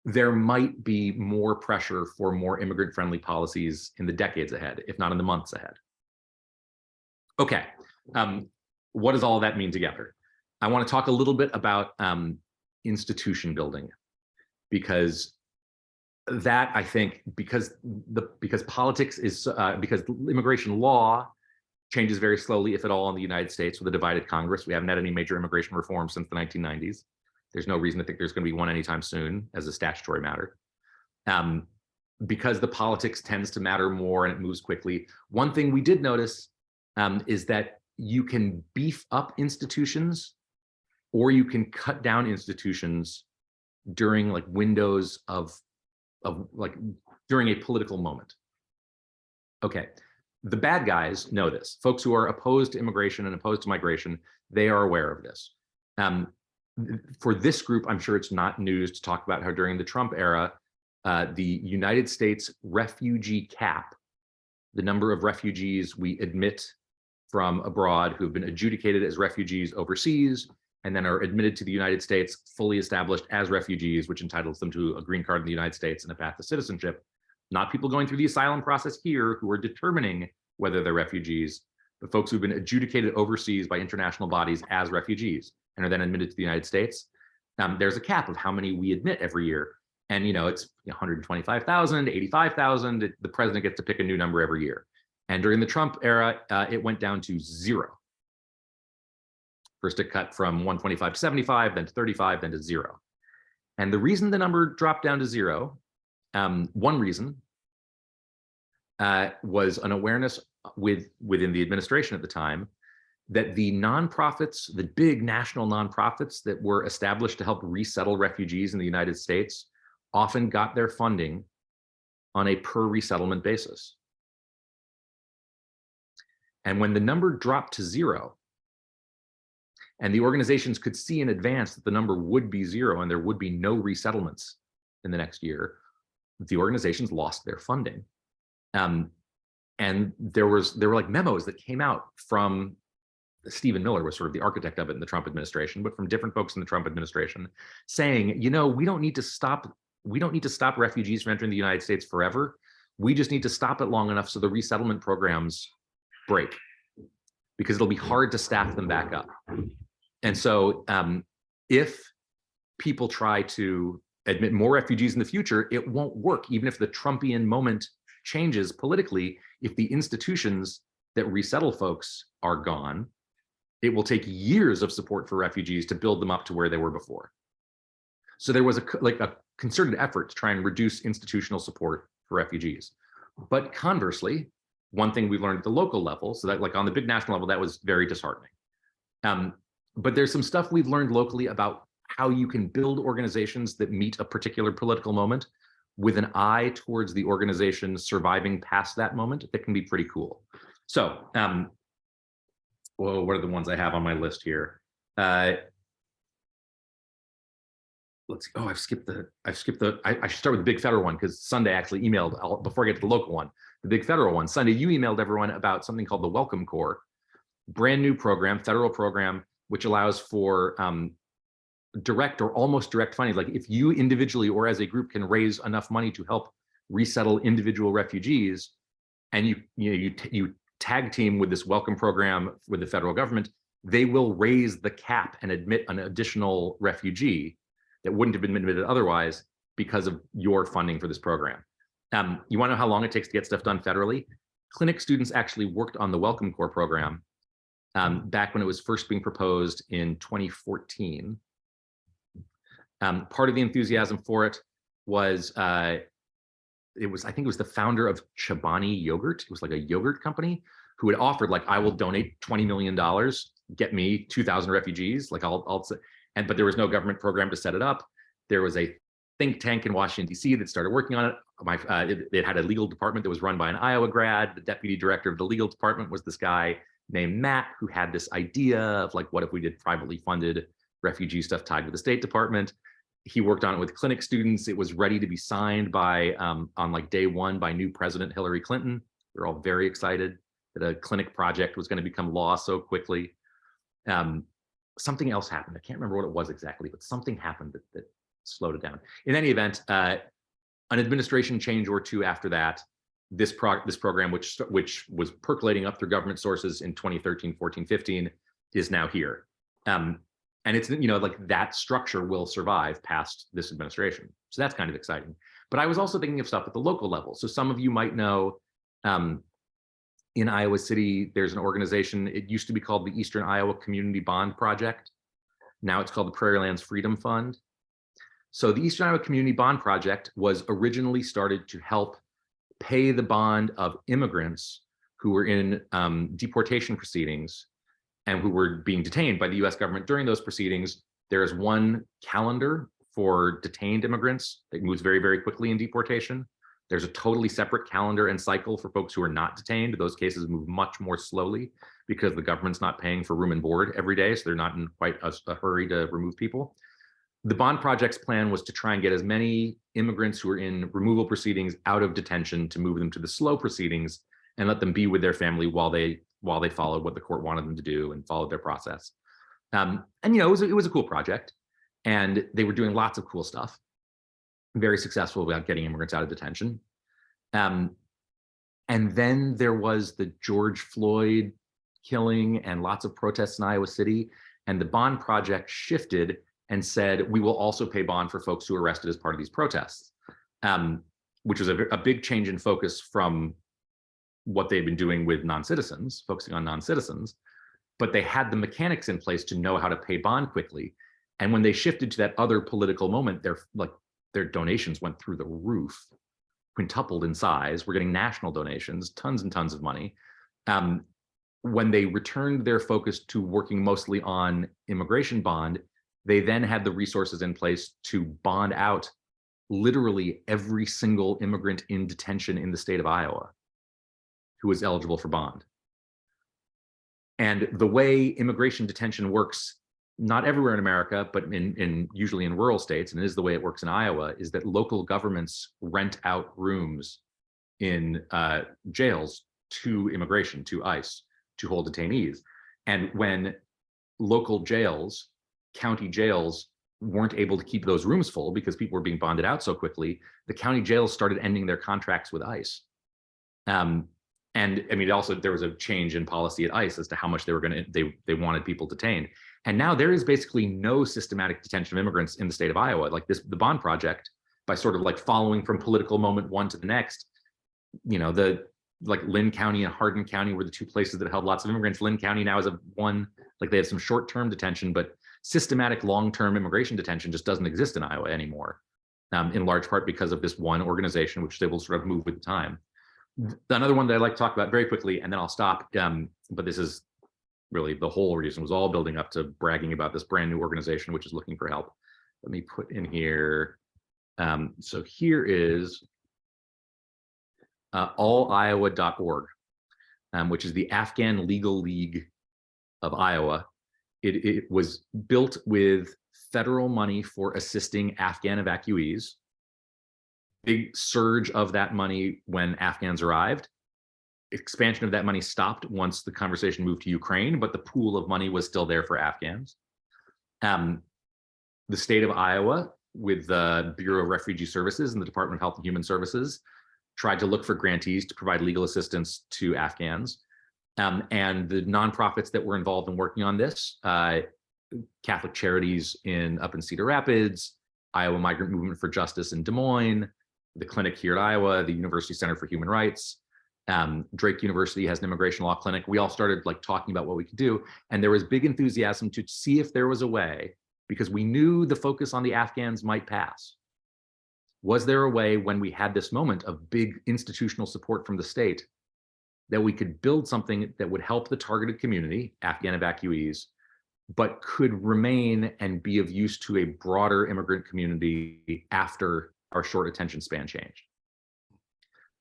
there might be more pressure for more immigrant-friendly policies in the decades ahead, if not in the months ahead. Okay, what does all of that mean together? I want to talk a little bit about institution building, because that, I think, because politics is because immigration law changes very slowly, if at all, in the United States with a divided Congress. We haven't had any major immigration reform since the 1990s. There's no reason to think there's going to be one anytime soon as a statutory matter. Because the politics tends to matter more and it moves quickly. One thing we did notice is that you can beef up institutions or you can cut down institutions during like windows of during a political moment. Okay, the bad guys know this. Folks who are opposed to immigration and opposed to migration, they are aware of this. For this group, I'm sure it's not news to talk about how during the Trump era, the United States refugee cap, the number of refugees we admit from abroad who have been adjudicated as refugees overseas and then are admitted to the United States fully established as refugees, which entitles them to a green card in the United States and a path to citizenship. Not people going through the asylum process here who are determining whether they're refugees, but folks who've been adjudicated overseas by international bodies as refugees and are then admitted to the United States. There's a cap of how many we admit every year. And it's 125,000, 85,000. The president gets to pick a new number every year. And during the Trump era, it went down to 0. First it cut from 125 to 75, then to 35, then to 0. And the reason the number dropped down to 0, one reason was an awareness within the administration at the time that the nonprofits, the big national nonprofits that were established to help resettle refugees in the United States often got their funding on a per resettlement basis. And when the number dropped to 0, and the organizations could see in advance that the number would be 0 and there would be no resettlements in the next year, the organizations lost their funding. And there were like memos that came out from Stephen Miller was sort of the architect of it in the Trump administration, but from different folks in the Trump administration saying, we don't need to stop refugees from entering the United States forever. We just need to stop it long enough so the resettlement programs break. because it'll be hard to staff them back up. And so if people try to admit more refugees in the future, it won't work. Even if the Trumpian moment changes politically, if the institutions that resettle folks are gone, it will take years of support for refugees to build them up to where they were before. So there was a concerted effort to try and reduce institutional support for refugees. But conversely, one thing we learned at the local level, so that like on the big national level, that was very disheartening. But there's some stuff we've learned locally about how you can build organizations that meet a particular political moment with an eye towards the organization surviving past that moment that can be pretty cool. So, well, what are the ones I have on my list here? Let's see. Oh, I should start with the big federal one because Sunday actually emailed, before I get to the local one, the big federal one. Sunday, you emailed everyone about something called the Welcome Corps, brand new program, federal program, which allows for direct or almost direct funding. Like if you individually or as a group can raise enough money to help resettle individual refugees, and you tag team with this welcome program with the federal government, they will raise the cap and admit an additional refugee that wouldn't have been admitted otherwise because of your funding for this program. You want to know how long it takes to get stuff done federally? Clinic students actually worked on the Welcome Corps program back when it was first being proposed in 2014. Part of the enthusiasm for it was, I think it was the founder of Chobani Yogurt. It was like a yogurt company who had offered like, I will donate $20 million, get me 2,000 refugees. Like but there was no government program to set it up. There was a think tank in Washington, DC that started working on it. It had a legal department that was run by an Iowa grad. The deputy director of the legal department was this guy named Matt, who had this idea of like, what if we did privately funded refugee stuff tied to the State Department? He worked on it with clinic students. It was ready to be signed by on like day one by new President Hillary Clinton. We were all very excited that a clinic project was going to become law so quickly. Something else happened. I can't remember what it was exactly, but something happened that slowed it down. In any event, an administration change or two after that, this program, which was percolating up through government sources in 2013, 14, 15, is now here. And it's, like that structure will survive past this administration. So that's kind of exciting. But I was also thinking of stuff at the local level. So some of you might know in Iowa City, there's an organization, it used to be called the Eastern Iowa Community Bond Project. Now it's called the Prairie Lands Freedom Fund. So the Eastern Iowa Community Bond Project was originally started to help pay the bond of immigrants who were in deportation proceedings and who were being detained by the US government during those proceedings. There is one calendar for detained immigrants that moves very, very quickly in deportation. There's a totally separate calendar and cycle for folks who are not detained. Those cases move much more slowly because the government's not paying for room and board every day, so they're not in quite a hurry to remove people. The bond project's plan was to try and get as many immigrants who are in removal proceedings out of detention to move them to the slow proceedings and let them be with their family while they followed what the court wanted them to do and followed their process. And it was a cool project, and they were doing lots of cool stuff. Very successful about getting immigrants out of detention. And then there was the George Floyd killing and lots of protests in Iowa City, and the bond project shifted and said, we will also pay bond for folks who were arrested as part of these protests, which was a big change in focus from what they'd been doing with non-citizens, focusing on non-citizens, but they had the mechanics in place to know how to pay bond quickly. And when they shifted to that other political moment, their donations went through the roof, quintupled in size. We're getting national donations, tons and tons of money. When they returned their focus to working mostly on immigration bond, they then had the resources in place to bond out literally every single immigrant in detention in the state of Iowa who was eligible for bond. And the way immigration detention works, not everywhere in America, but usually in rural states, and it is the way it works in Iowa, is that local governments rent out rooms in jails to immigration, to ICE, to hold detainees. And when local jails, county jails, weren't able to keep those rooms full because people were being bonded out so quickly, the county jails started ending their contracts with ICE. And I mean, also there was a change in policy at ICE as to how much they were going to, they wanted people detained. And now there is basically no systematic detention of immigrants in the state of Iowa. Like this, the Bond Project, by sort of like following from political moment one to the next, you know, like Lynn County and Hardin County were the two places that held lots of immigrants. Lynn County now is like they have some short-term detention, but systematic long-term immigration detention just doesn't exist in Iowa anymore, in large part because of this one organization, which they will sort of move with time. Another one that I'd like to talk about very quickly, and then I'll stop, but this is really the whole reason, was all building up to bragging about this brand new organization, which is looking for help. Let me put in here. So here is alliowa.org, which is the Afghan Legal League of Iowa. It was built with federal money for assisting Afghan evacuees. Big surge of that money when Afghans arrived. Expansion of that money stopped once the conversation moved to Ukraine, but the pool of money was still there for Afghans. The state of Iowa, with the Bureau of Refugee Services and the Department of Health and Human Services, tried to look for grantees to provide legal assistance to Afghans. And the nonprofits that were involved in working on this, Catholic Charities up in Cedar Rapids, Iowa Migrant Movement for Justice in Des Moines, the clinic here at Iowa, the University Center for Human Rights, Drake University has an immigration law clinic. We all started like talking about what we could do. And there was big enthusiasm to see if there was a way, because we knew the focus on the Afghans might pass. Was there a way, when we had this moment of big institutional support from the state, that we could build something that would help the targeted community, Afghan evacuees, but could remain and be of use to a broader immigrant community after our short attention span changed?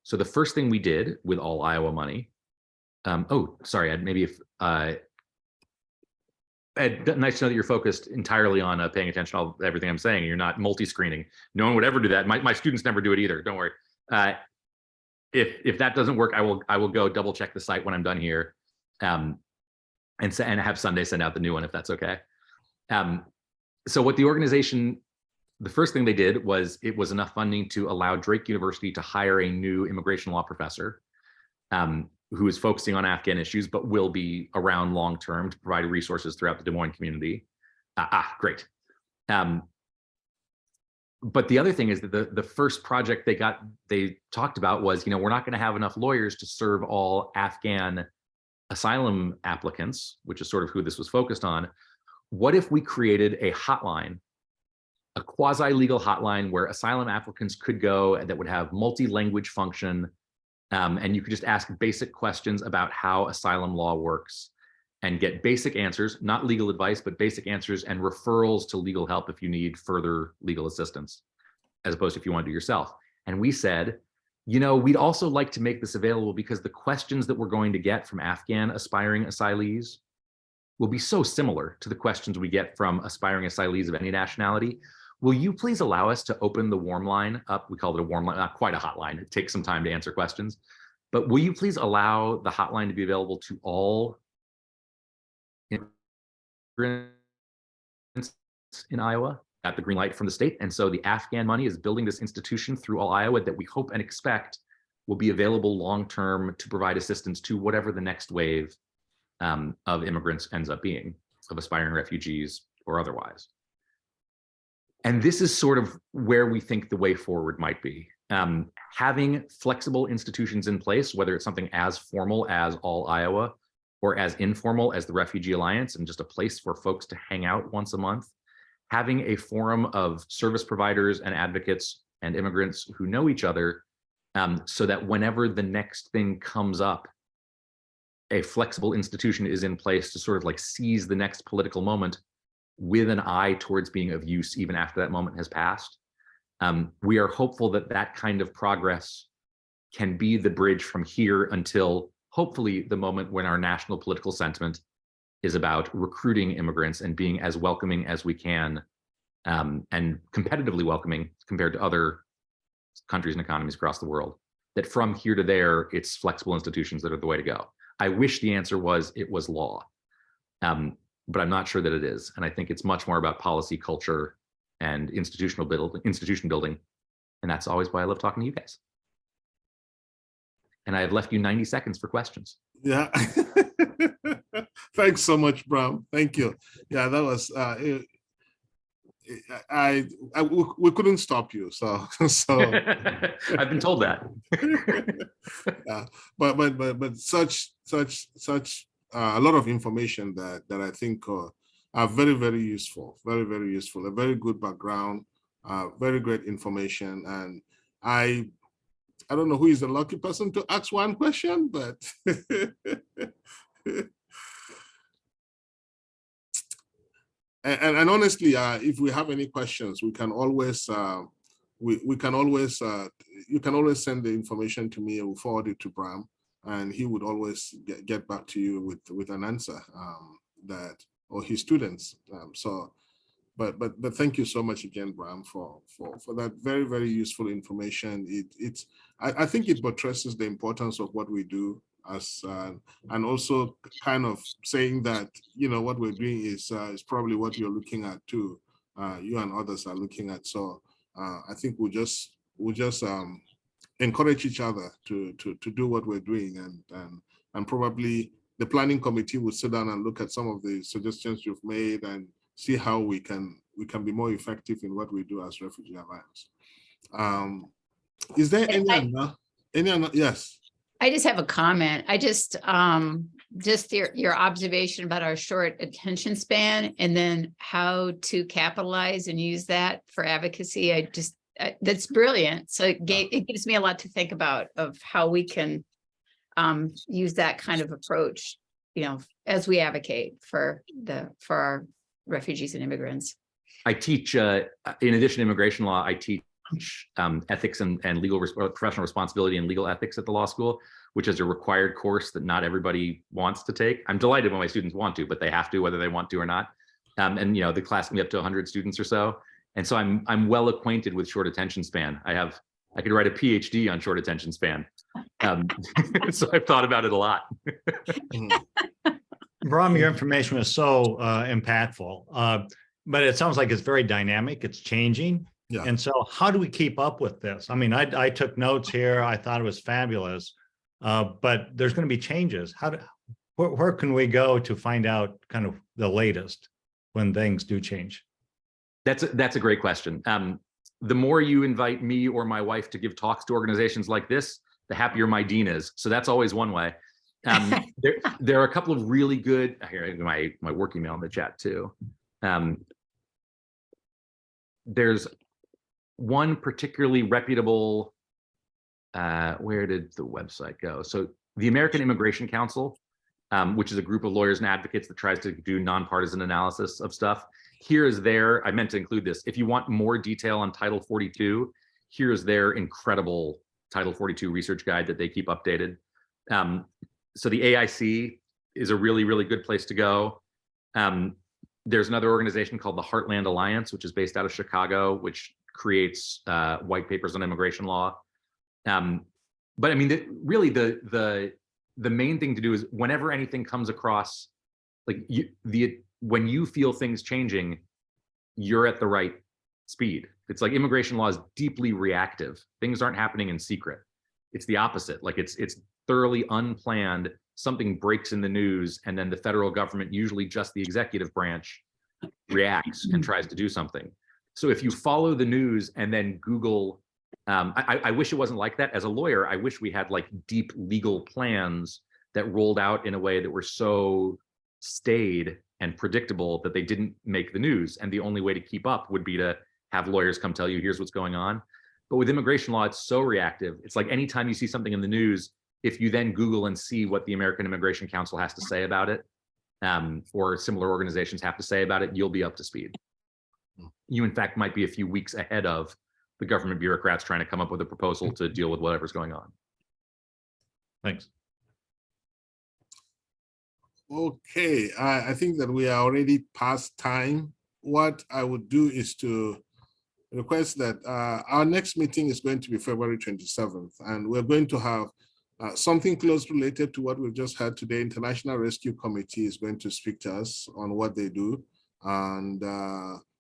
So the first thing we did with all Iowa money, oh, sorry, Ed, maybe if, Ed, nice to know that you're focused entirely on paying attention to everything I'm saying, and you're not multi-screening. No one would ever do that. My students never do it either, don't worry. If that doesn't work, I will go double check the site when I'm done here, and have Sunday send out the new one if that's okay. So what the organization, the first thing they did was, it was enough funding to allow Drake University to hire a new immigration law professor who is focusing on Afghan issues, but will be around long-term to provide resources throughout the Des Moines community. Great. But the other thing is that the first project they talked about was, you know, we're not going to have enough lawyers to serve all Afghan asylum applicants, which is sort of who this was focused on. What if we created a hotline, a quasi-legal hotline where asylum applicants could go, that would have multi-language function, and you could just ask basic questions about how asylum law works and get basic answers, not legal advice, but basic answers and referrals to legal help if you need further legal assistance, as opposed to if you want to do yourself. And we said, you know, we'd also like to make this available because the questions that we're going to get from Afghan aspiring asylees will be so similar to the questions we get from aspiring asylees of any nationality. Will you please allow us to open the warm line up? We call it a warm line, not quite a hotline. It takes some time to answer questions. But will you please allow the hotline to be available to all immigrants in Iowa? Got the green light from the state. And so the Afghan money is building this institution through all Iowa that we hope and expect will be available long-term to provide assistance to whatever the next wave of immigrants ends up being, of aspiring refugees or otherwise. And this is sort of where we think the way forward might be. Having flexible institutions in place, whether it's something as formal as All Iowa or as informal as the Refugee Alliance, and just a place for folks to hang out once a month, having a forum of service providers and advocates and immigrants who know each other, so that whenever the next thing comes up, a flexible institution is in place to sort of like seize the next political moment with an eye towards being of use even after that moment has passed. We are hopeful that that kind of progress can be the bridge from here until hopefully the moment when our national political sentiment is about recruiting immigrants and being as welcoming as we can, and competitively welcoming compared to other countries and economies across the world. That from here to there, it's flexible institutions that are the way to go. I wish the answer was it was law, but I'm not sure that it is. And I think it's much more about policy, culture, and institution building. And that's always why I love talking to you guys. And I have left you 90 seconds for questions. Yeah. Thanks so much, Bram. Thank you. Yeah, that was we couldn't stop you, so I've been told that. Yeah, but such a lot of information that I think are very useful, very useful. A very good background, very great information, and I don't know who is the lucky person to ask one question, but and honestly, if we have any questions, we can always you can always send the information to me. I will forward it to Bram, and he would always get back to you with an answer or his students. But thank you so much again, Bram, for that very useful information. I think it buttresses the importance of what we do as and also kind of saying that what we're doing is probably what you're looking at too. You and others are looking at. So I think we'll just encourage each other to do what we're doing, and probably the planning committee will sit down and look at some of the suggestions you've made and see how we can be more effective in what we do as Refugee Alliance. Is there any other? Yes. I just have a comment. I just your observation about our short attention span and then how to capitalize and use that for advocacy. That's brilliant. So it gives me a lot to think about of how we can use that kind of approach, as we advocate for our refugees and immigrants. I teach, in addition to immigration law, I teach ethics and legal professional responsibility and legal ethics at the law school, which is a required course that not everybody wants to take. I'm delighted when my students want to, but they have to, whether they want to or not. And the class can be up to 100 students or so. And so I'm well acquainted with short attention span. I could write a PhD on short attention span. So I've thought about it a lot. Bram, your information was so impactful, but it sounds like it's very dynamic. It's changing. Yeah. And so how do we keep up with this? I mean, I took notes here. I thought it was fabulous, but there's going to be changes. Where can we go to find out kind of the latest when things do change? That's a great question. The more you invite me or my wife to give talks to organizations like this, the happier my dean is. So that's always one way. There are a couple of really good, here, my work email in the chat too. There's one particularly reputable, where did the website go? So the American Immigration Council, which is a group of lawyers and advocates that tries to do nonpartisan analysis of stuff. Here is I meant to include this. If you want more detail on Title 42, here's their incredible Title 42 research guide that they keep updated. So the AIC is a really good place to go. There's another organization called the Heartland Alliance, which is based out of Chicago, which creates white papers on immigration law. But I mean, really the main thing to do is whenever anything comes across, like when you feel things changing, you're at the right speed. It's like immigration law is deeply reactive. Things aren't happening in secret. It's the opposite. Like it's thoroughly unplanned. Something breaks in the news, and then the federal government, usually just the executive branch, reacts and tries to do something. So if you follow the news and then Google, I wish it wasn't like that. As a lawyer, I wish we had like deep legal plans that rolled out in a way that were so staid and predictable that they didn't make the news. And the only way to keep up would be to have lawyers come tell you, here's what's going on. But with immigration law, it's so reactive. It's like anytime you see something in the news, if you then Google and see what the American Immigration Council has to say about it, or similar organizations have to say about it, you'll be up to speed. You, in fact, might be a few weeks ahead of the government bureaucrats trying to come up with a proposal to deal with whatever's going on. Thanks. Okay, I think that we are already past time. What I would do is to request that our next meeting is going to be February 27th, and we're going to have something close related to what we've just had today. International Rescue Committee is going to speak to us on what they do. And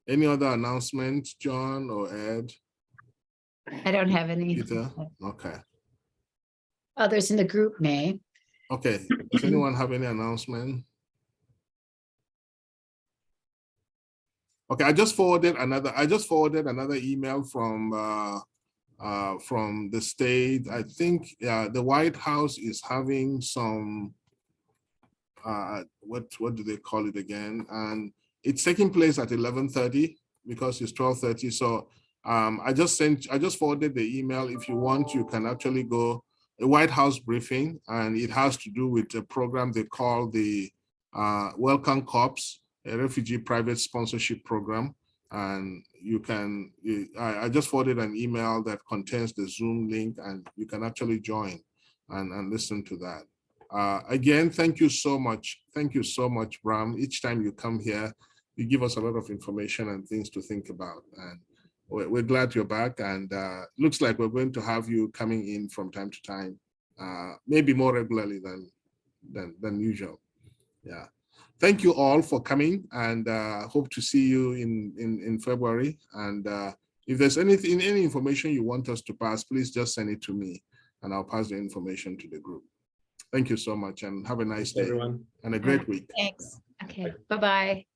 any other announcements, John or Ed? I don't have any. Peter? Okay. Others in the group may. Okay, does anyone have any announcement? Okay, I just forwarded another email from the state. I think the White House is having some what do they call it again? And it's taking place at 11:30 because it's 12:30. So I just forwarded the email. If you want, you can actually go a White House briefing, and it has to do with a program they call the Welcome Corps, a refugee private sponsorship program. And you can, I just forwarded an email that contains the Zoom link, and you can actually join and listen to that. Again, thank you so much. Thank you so much, Bram. Each time you come here, you give us a lot of information and things to think about. And we're glad you're back. And looks like we're going to have you coming in from time to time, maybe more regularly than usual. Yeah. Thank you all for coming, and hope to see you in February. And if there's any information you want us to pass, please just send it to me, and I'll pass the information to the group. Thank you so much, and have a nice day, everyone. and a great week. Thanks. Okay, bye-bye.